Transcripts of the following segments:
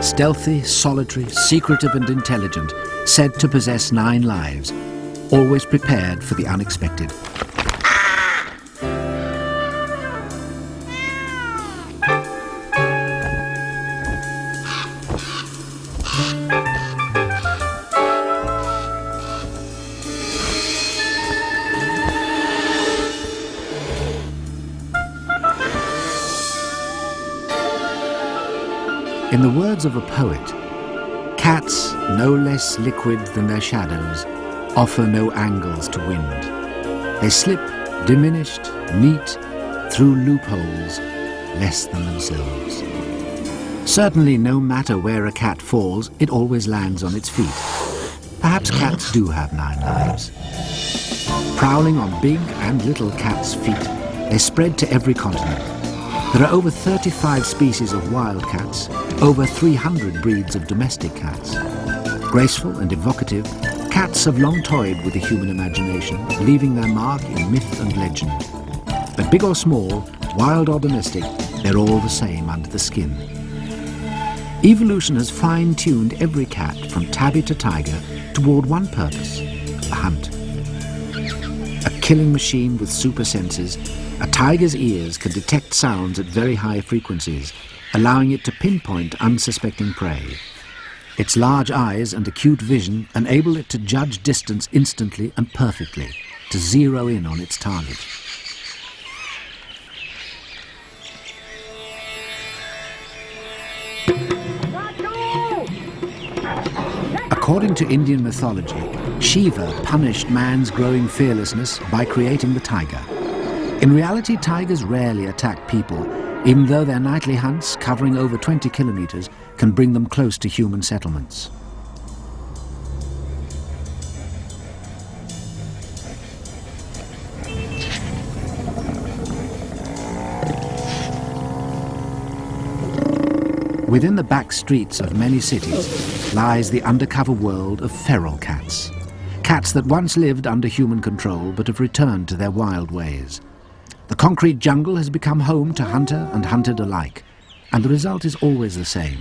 Stealthy, solitary, secretive and intelligent, said to possess 9 lives, always prepared for the unexpected. In the words of a poet, cats, no less liquid than their shadows, offer no angles to wind. They slip, diminished, neat, through loopholes, less than themselves. Certainly no matter where a cat falls, it always lands on its feet. Perhaps cats do have 9 lives. Prowling on big and little cats' feet, they spread to every continent. There are over 35 species of wild cats, over 300 breeds of domestic cats. Graceful and evocative, cats have long toyed with the human imagination, leaving their mark in myth and legend. But big or small, wild or domestic, they're all the same under the skin. Evolution has fine-tuned every cat from tabby to tiger toward one purpose: the hunt. A killing machine with super senses, a tiger's ears can detect sounds at very high frequencies, allowing it to pinpoint unsuspecting prey. Its large eyes and acute vision enable it to judge distance instantly and perfectly, to zero in on its target. According to Indian mythology, Shiva punished man's growing fearlessness by creating the tiger. In reality, tigers rarely attack people, even though their nightly hunts, covering over 20 kilometers, can bring them close to human settlements. Within the back streets of many cities lies the undercover world of feral cats. Cats that once lived under human control but have returned to their wild ways. The concrete jungle has become home to hunter and hunted alike, and the result is always the same.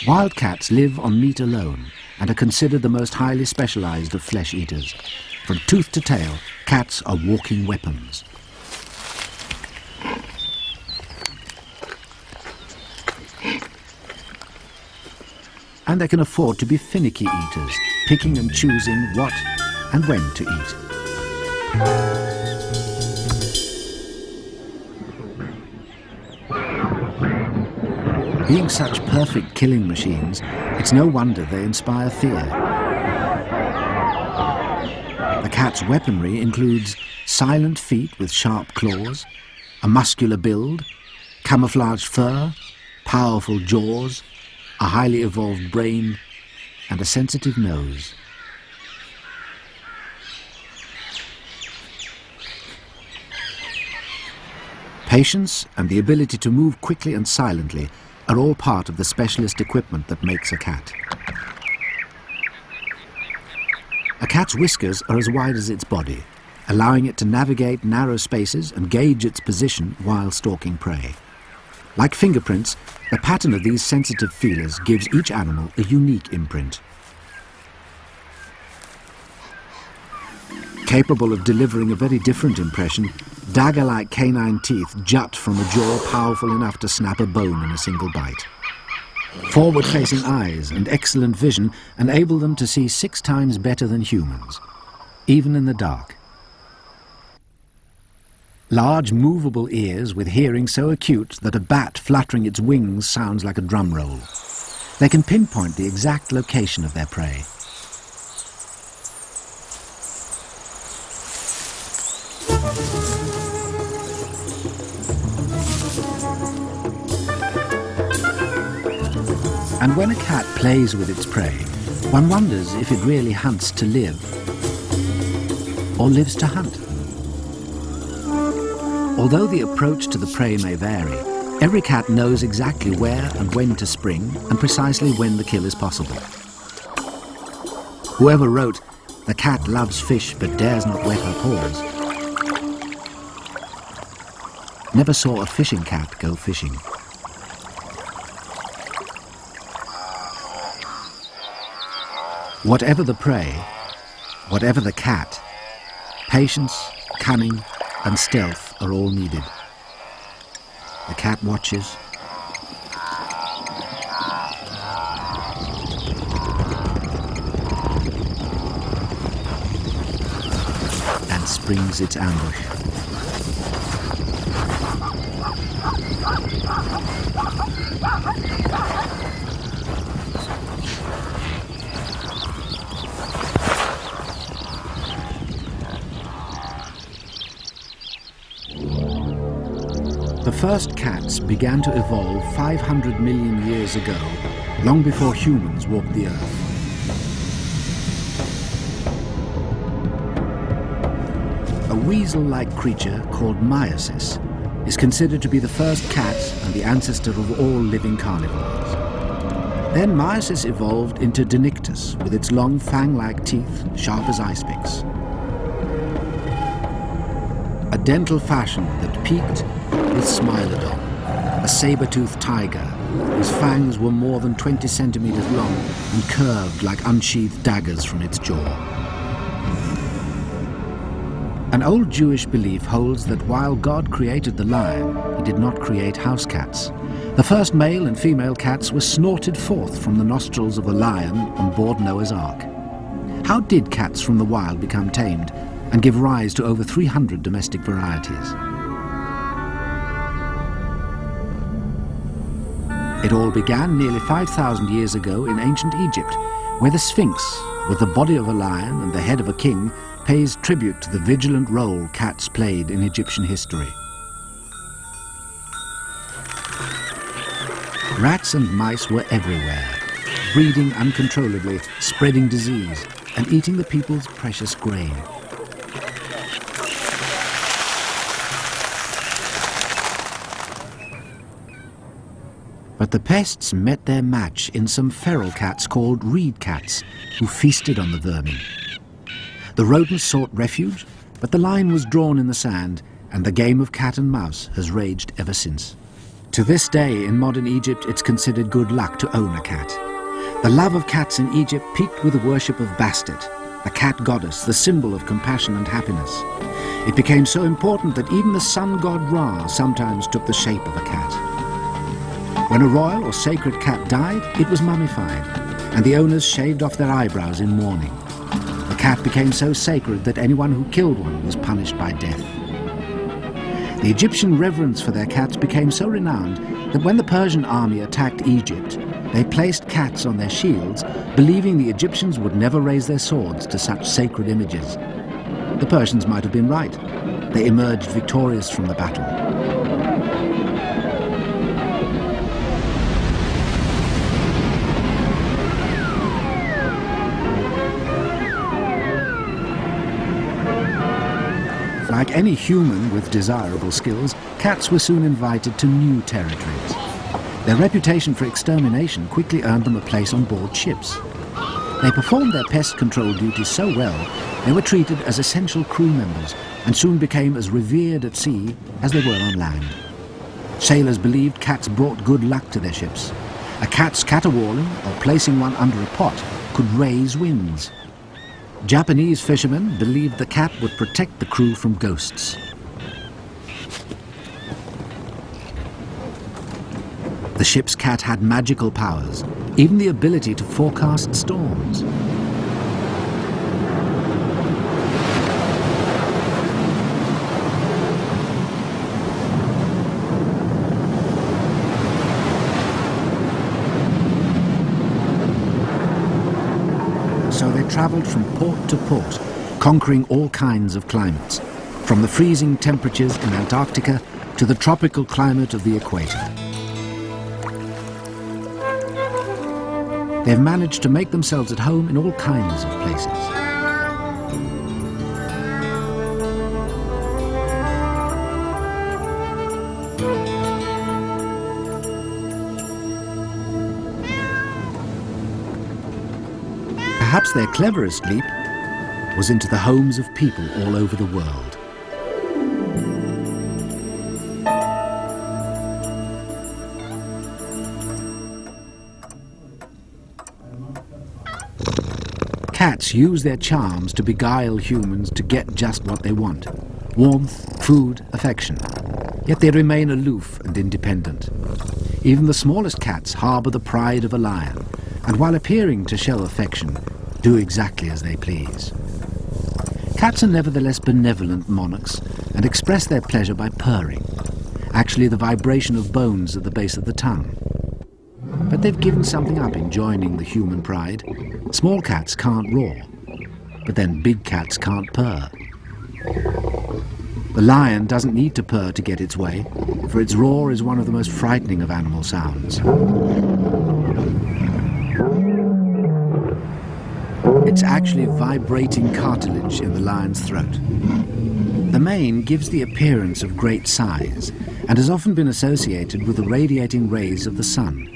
Wild cats live on meat alone and are considered the most highly specialized of flesh eaters. From tooth to tail, cats are walking weapons. And they can afford to be finicky eaters, picking and choosing what and when to eat. Being such perfect killing machines, it's no wonder they inspire fear. The cat's weaponry includes silent feet with sharp claws, a muscular build, camouflaged fur, powerful jaws, a highly evolved brain, and a sensitive nose. Patience and the ability to move quickly and silently are all part of the specialist equipment that makes a cat. A cat's whiskers are as wide as its body, allowing it to navigate narrow spaces and gauge its position while stalking prey. Like fingerprints, the pattern of these sensitive feelers gives each animal a unique imprint. Capable of delivering a very different impression, dagger-like canine teeth jut from a jaw powerful enough to snap a bone in a single bite. Forward-facing eyes and excellent vision enable them to see 6 times better than humans, even in the dark. Large movable ears with hearing so acute that a bat fluttering its wings sounds like a drum roll. They can pinpoint the exact location of their prey. And when a cat plays with its prey, one wonders if it really hunts to live or lives to hunt. Although the approach to the prey may vary, every cat knows exactly where and when to spring and precisely when the kill is possible. Whoever wrote, "The cat loves fish but dares not wet her paws," never saw a fishing cat go fishing. Whatever the prey, whatever the cat, patience, cunning, and stealth are all needed. The cat watches, and springs its ambush. The first cats began to evolve 500 million years ago, long before humans walked the earth. A weasel-like creature called Myosis is considered to be the first cat and the ancestor of all living carnivores. Then Myosis evolved into Denictus with its long fang-like teeth, sharp as ice picks. A dental fashion that peaked with Smilodon, a saber-toothed tiger whose fangs were more than 20 centimeters long and curved like unsheathed daggers from its jaw. An old Jewish belief holds that while God created the lion, he did not create house cats. The first male and female cats were snorted forth from the nostrils of a lion on board Noah's Ark. How did cats from the wild become tamed and give rise to over 300 domestic varieties? It all began nearly 5,000 years ago in ancient Egypt, where the Sphinx, with the body of a lion and the head of a king, pays tribute to the vigilant role cats played in Egyptian history. Rats and mice were everywhere, breeding uncontrollably, spreading disease, and eating the people's precious grain. But the pests met their match in some feral cats called reed cats, who feasted on the vermin. The rodents sought refuge, but the line was drawn in the sand, and the game of cat and mouse has raged ever since. To this day, in modern Egypt, it's considered good luck to own a cat. The love of cats in Egypt peaked with the worship of Bastet, the cat goddess, the symbol of compassion and happiness. It became so important that even the sun god Ra sometimes took the shape of a cat. When a royal or sacred cat died, it was mummified, and the owners shaved off their eyebrows in mourning. The cat became so sacred that anyone who killed one was punished by death. The Egyptian reverence for their cats became so renowned that when the Persian army attacked Egypt, they placed cats on their shields, believing the Egyptians would never raise their swords to such sacred images. The Persians might have been right. They emerged victorious from the battle. Like any human with desirable skills, cats were soon invited to new territories. Their reputation for extermination quickly earned them a place on board ships. They performed their pest control duties so well, they were treated as essential crew members and soon became as revered at sea as they were on land. Sailors believed cats brought good luck to their ships. A cat's caterwauling or placing one under a pot could raise winds. Japanese fishermen believed the cat would protect the crew from ghosts. The ship's cat had magical powers, even the ability to forecast storms. So they travelled from port to port, conquering all kinds of climates, from the freezing temperatures in Antarctica to the tropical climate of the equator. They've managed to make themselves at home in all kinds of places. Perhaps their cleverest leap was into the homes of people all over the world. Cats use their charms to beguile humans to get just what they want: warmth, food, affection. Yet they remain aloof and independent. Even the smallest cats harbour the pride of a lion, and while appearing to show affection, do exactly as they please. Cats are nevertheless benevolent monarchs and express their pleasure by purring, actually the vibration of bones at the base of the tongue. But they've given something up in joining the human pride. Small cats can't roar, but then big cats can't purr. The lion doesn't need to purr to get its way, for its roar is one of the most frightening of animal sounds. It's actually vibrating cartilage in the lion's throat. The mane gives the appearance of great size and has often been associated with the radiating rays of the sun.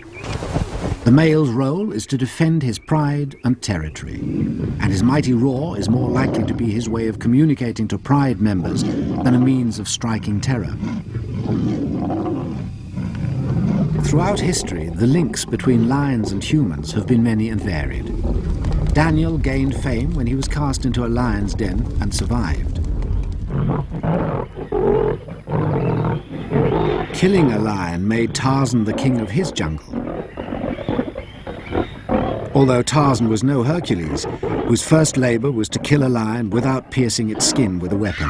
The male's role is to defend his pride and territory, and his mighty roar is more likely to be his way of communicating to pride members than a means of striking terror. Throughout history, the links between lions and humans have been many and varied. Daniel gained fame when he was cast into a lion's den and survived. Killing a lion made Tarzan the king of his jungle. Although Tarzan was no Hercules, whose first labor was to kill a lion without piercing its skin with a weapon.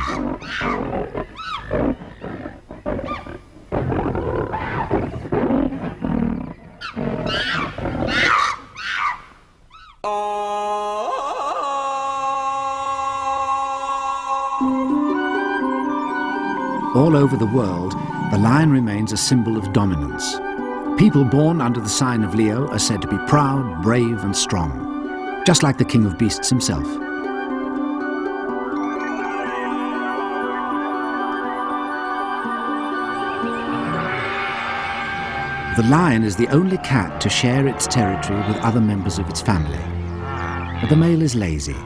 All over the world, the lion remains a symbol of dominance. People born under the sign of Leo are said to be proud, brave, and strong, just like the king of beasts himself. The lion is the only cat to share its territory with other members of its family. But the male is lazy.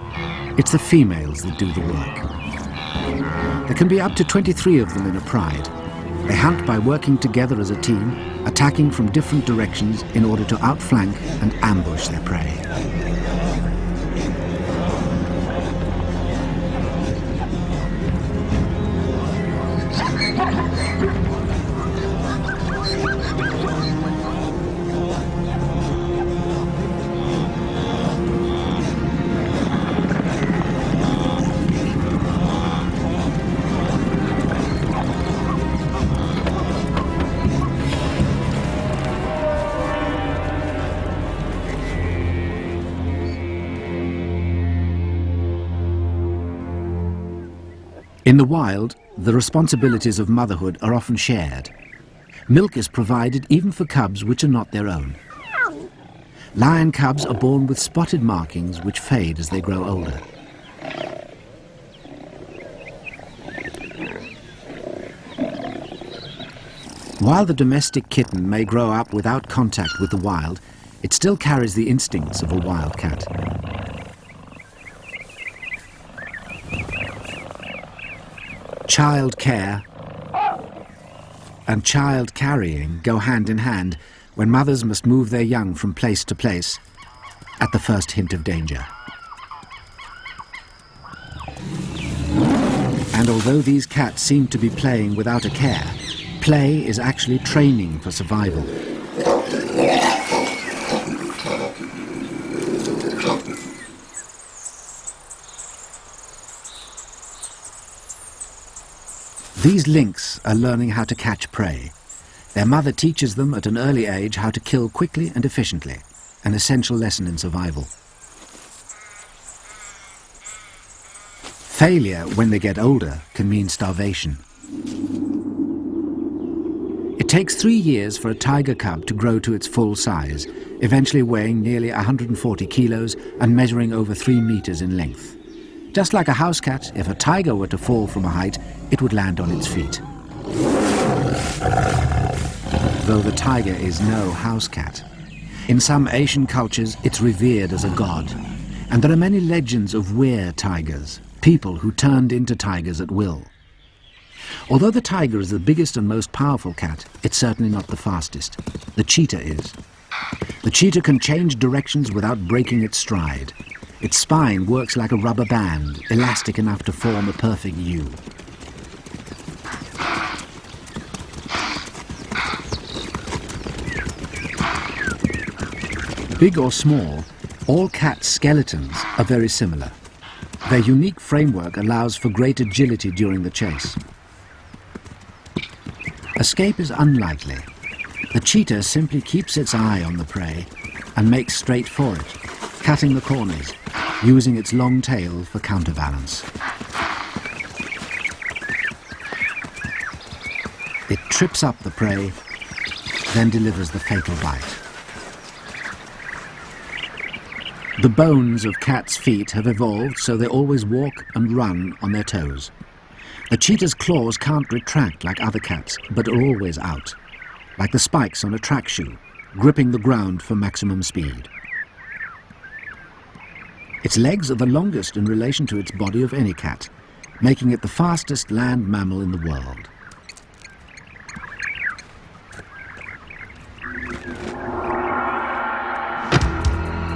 It's the females that do the work. There can be up to 23 of them in a pride. They hunt by working together as a team, attacking from different directions in order to outflank and ambush their prey. In the wild, the responsibilities of motherhood are often shared. Milk is provided even for cubs which are not their own. Lion cubs are born with spotted markings which fade as they grow older. While the domestic kitten may grow up without contact with the wild, it still carries the instincts of a wildcat. Child care and child carrying go hand in hand when mothers must move their young from place to place at the first hint of danger. And although these cats seem to be playing without a care, play is actually training for survival. These lynx are learning how to catch prey. Their mother teaches them at an early age how to kill quickly and efficiently, an essential lesson in survival. Failure when they get older can mean starvation. It takes 3 years for a tiger cub to grow to its full size, eventually weighing nearly 140 kilos and measuring over 3 meters in length. Just like a house cat, if a tiger were to fall from a height, it would land on its feet. Though the tiger is no house cat. In some Asian cultures, it's revered as a god. And there are many legends of were tigers, people who turned into tigers at will. Although the tiger is the biggest and most powerful cat, it's certainly not the fastest. The cheetah is. The cheetah can change directions without breaking its stride. Its spine works like a rubber band, elastic enough to form a perfect U. Big or small, all cats' skeletons are very similar. Their unique framework allows for great agility during the chase. Escape is unlikely. The cheetah simply keeps its eye on the prey and makes straight for it, cutting the corners, using its long tail for counterbalance. It trips up the prey, then delivers the fatal bite. The bones of cats' feet have evolved so they always walk and run on their toes. The cheetah's claws can't retract like other cats, but are always out, like the spikes on a track shoe, gripping the ground for maximum speed. Its legs are the longest in relation to its body of any cat, making it the fastest land mammal in the world.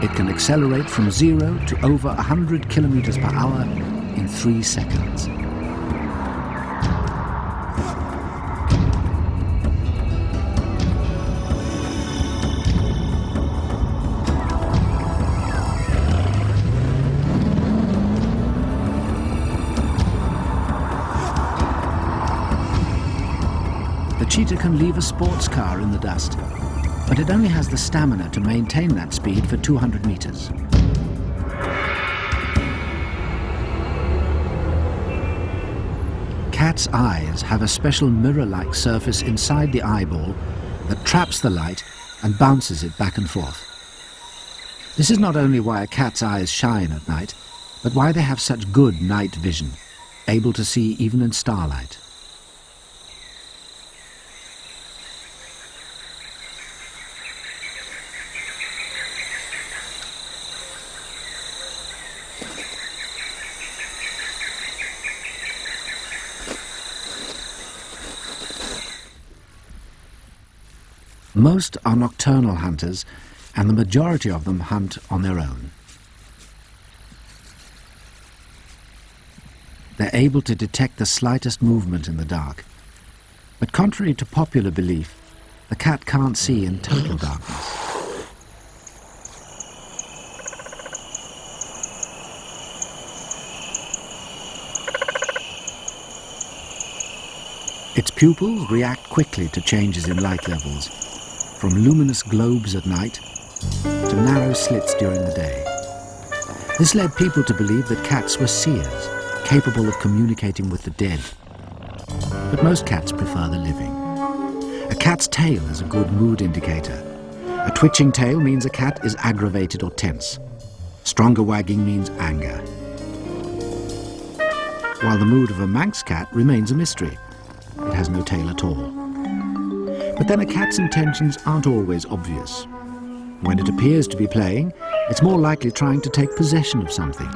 It can accelerate from 0 to over 100 kilometers per hour in 3 seconds. The cheetah can leave a sports car in the dust, but it only has the stamina to maintain that speed for 200 meters. Cats' eyes have a special mirror-like surface inside the eyeball that traps the light and bounces it back and forth. This is not only why a cat's eyes shine at night, but why they have such good night vision, able to see even in starlight. Most are nocturnal hunters, and the majority of them hunt on their own. They're able to detect the slightest movement in the dark. But contrary to popular belief, the cat can't see in total darkness. Its pupils react quickly to changes in light levels, from luminous globes at night to narrow slits during the day. This led people to believe that cats were seers, capable of communicating with the dead. But most cats prefer the living. A cat's tail is a good mood indicator. A twitching tail means a cat is aggravated or tense. Stronger wagging means anger. While the mood of a Manx cat remains a mystery. It has no tail at all. But then a cat's intentions aren't always obvious. When it appears to be playing, it's more likely trying to take possession of something.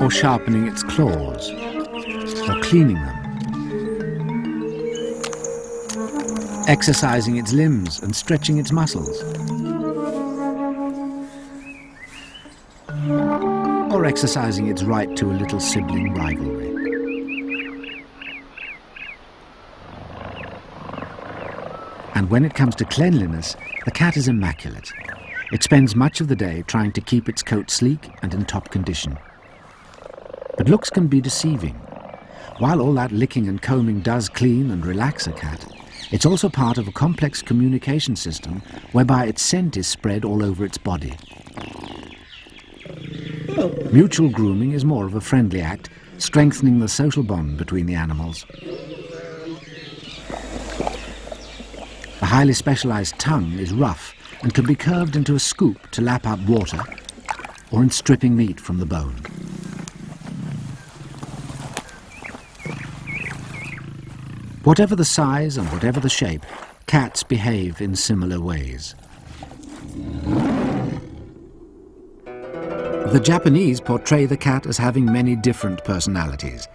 Or sharpening its claws, or cleaning them. Exercising its limbs and stretching its muscles. Or exercising its right to a little sibling rivalry. And when it comes to cleanliness, the cat is immaculate. It spends much of the day trying to keep its coat sleek and in top condition. But looks can be deceiving. While all that licking and combing does clean and relax a cat, it's also part of a complex communication system whereby its scent is spread all over its body. Mutual grooming is more of a friendly act, strengthening the social bond between the animals. The highly specialized tongue is rough and can be curved into a scoop to lap up water or in stripping meat from the bone. Whatever the size and whatever the shape, cats behave in similar ways. The Japanese portray the cat as having many different personalities.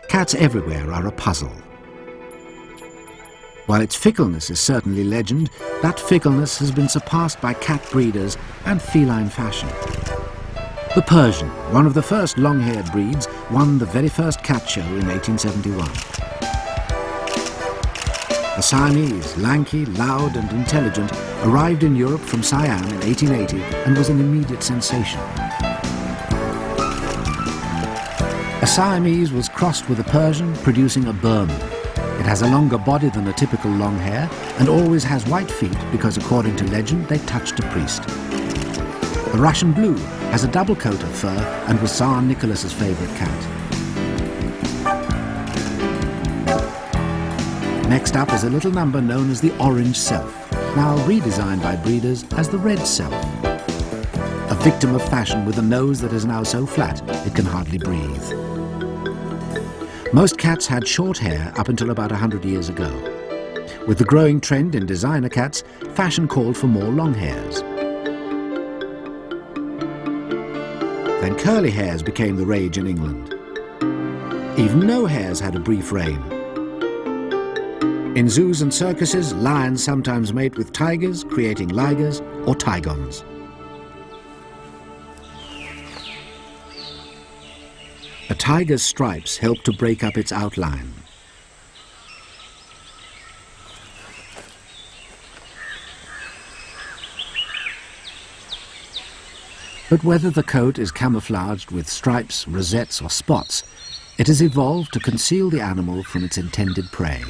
Cats everywhere are a puzzle. While its fickleness is certainly legend, that fickleness has been surpassed by cat breeders and feline fashion. The Persian, one of the first long-haired breeds, won the very first cat show in 1871. The Siamese, lanky, loud and intelligent, arrived in Europe from Siam in 1880 and was an immediate sensation. A Siamese was crossed with a Persian, producing a Burman. It has a longer body than a typical long hair and always has white feet because, according to legend, they touched a priest. The Russian Blue has a double coat of fur and was Tsar Nicholas's favourite cat. Next up is a little number known as the Orange Self, now redesigned by breeders as the Red Self. A victim of fashion with a nose that is now so flat it can hardly breathe. Most cats had short hair up until about 100 years ago. With the growing trend in designer cats, fashion called for more long hairs. Then curly hairs became the rage in England. Even no hairs had a brief reign. In zoos and circuses, lions sometimes mate with tigers, creating ligers or tigons. A tiger's stripes help to break up its outline. But whether the coat is camouflaged with stripes, rosettes or spots, it has evolved to conceal the animal from its intended prey.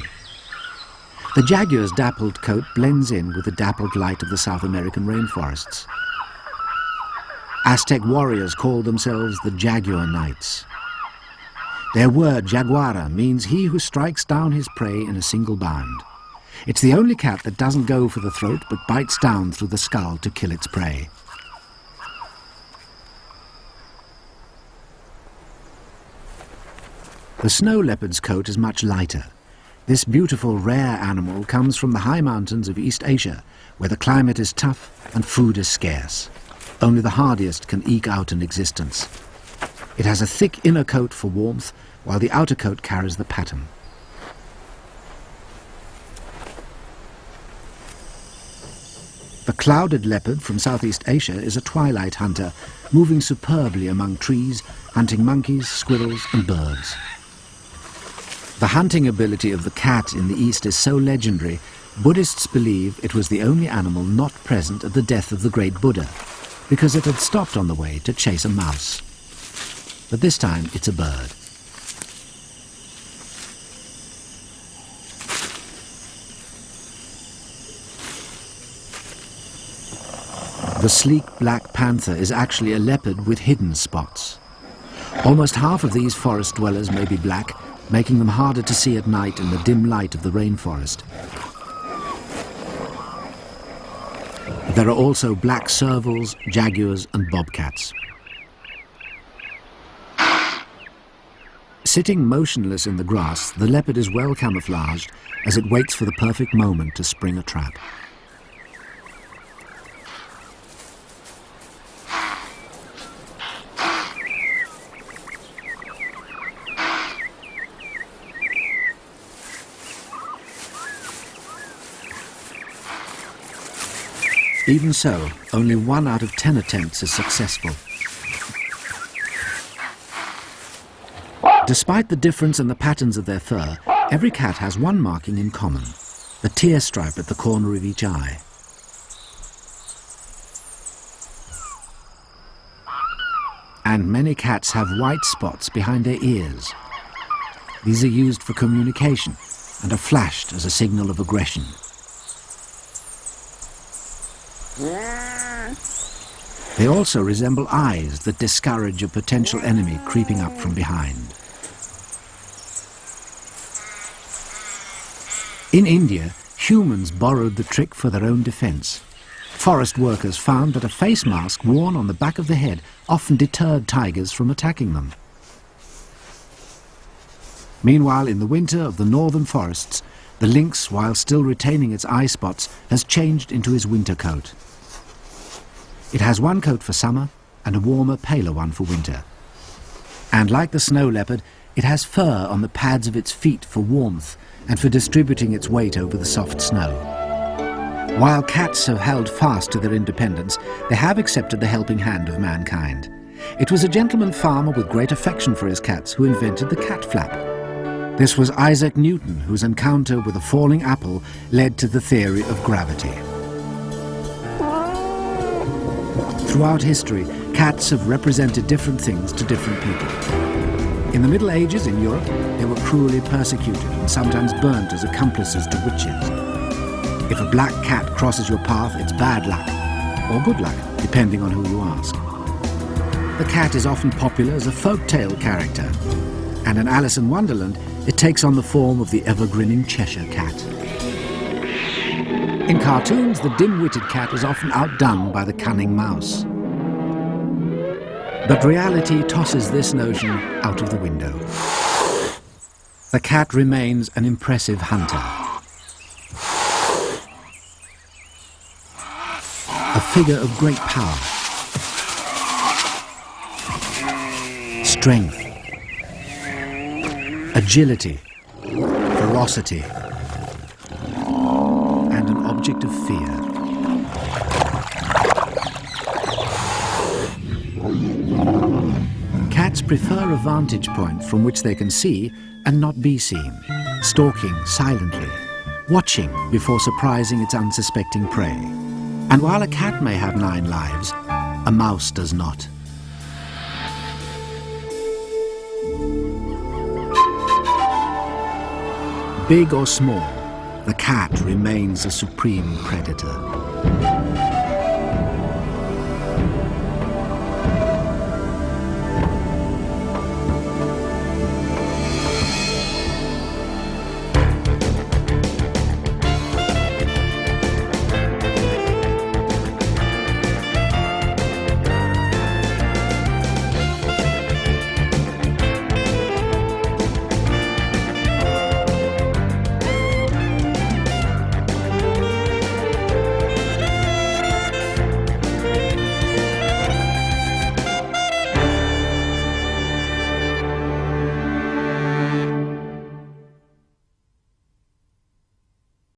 The jaguar's dappled coat blends in with the dappled light of the South American rainforests. Aztec warriors called themselves the Jaguar Knights. Their word, jaguara, means he who strikes down his prey in a single bound. It's the only cat that doesn't go for the throat but bites down through the skull to kill its prey. The snow leopard's coat is much lighter. This beautiful, rare animal comes from the high mountains of East Asia, where the climate is tough and food is scarce. Only the hardiest can eke out an existence. It has a thick inner coat for warmth, while the outer coat carries the pattern. The clouded leopard from Southeast Asia is a twilight hunter, moving superbly among trees, hunting monkeys, squirrels and birds. The hunting ability of the cat in the East is so legendary, Buddhists believe it was the only animal not present at the death of the great Buddha, because it had stopped on the way to chase a mouse. But this time it's a bird. The sleek black panther is actually a leopard with hidden spots. Almost half of these forest dwellers may be black, making them harder to see at night in the dim light of the rainforest. There are also black servals, jaguars and bobcats. Sitting motionless in the grass, the leopard is well camouflaged as it waits for the perfect moment to spring a trap. Even so, only 1 out of 10 attempts is successful. Despite the difference in the patterns of their fur, every cat has one marking in common, the tear stripe at the corner of each eye. And many cats have white spots behind their ears. These are used for communication and are flashed as a signal of aggression. They also resemble eyes that discourage a potential enemy creeping up from behind. In India, humans borrowed the trick for their own defense. Forest workers found that a face mask worn on the back of the head often deterred tigers from attacking them. Meanwhile, in the winter of the northern forests, the lynx, while still retaining its eye spots, has changed into his winter coat. It has one coat for summer and a warmer, paler one for winter. And like the snow leopard, it has fur on the pads of its feet for warmth and for distributing its weight over the soft snow. While cats have held fast to their independence, they have accepted the helping hand of mankind. It was a gentleman farmer with great affection for his cats who invented the cat flap. This was Isaac Newton, whose encounter with a falling apple led to the theory of gravity. Throughout history, cats have represented different things to different people. In the Middle Ages in Europe, they were cruelly persecuted and sometimes burnt as accomplices to witches. If a black cat crosses your path, it's bad luck, or good luck, depending on who you ask. The cat is often popular as a folk-tale character, and in Alice in Wonderland, it takes on the form of the ever-grinning Cheshire Cat. In cartoons, the dim-witted cat is often outdone by the cunning mouse. But reality tosses this notion out of the window. The cat remains an impressive hunter. A figure of great power, strength, agility, ferocity, and an object of fear. Cats prefer a vantage point from which they can see and not be seen, stalking silently, watching before surprising its unsuspecting prey. And while a cat may have 9 lives, a mouse does not. Big or small, the cat remains a supreme predator.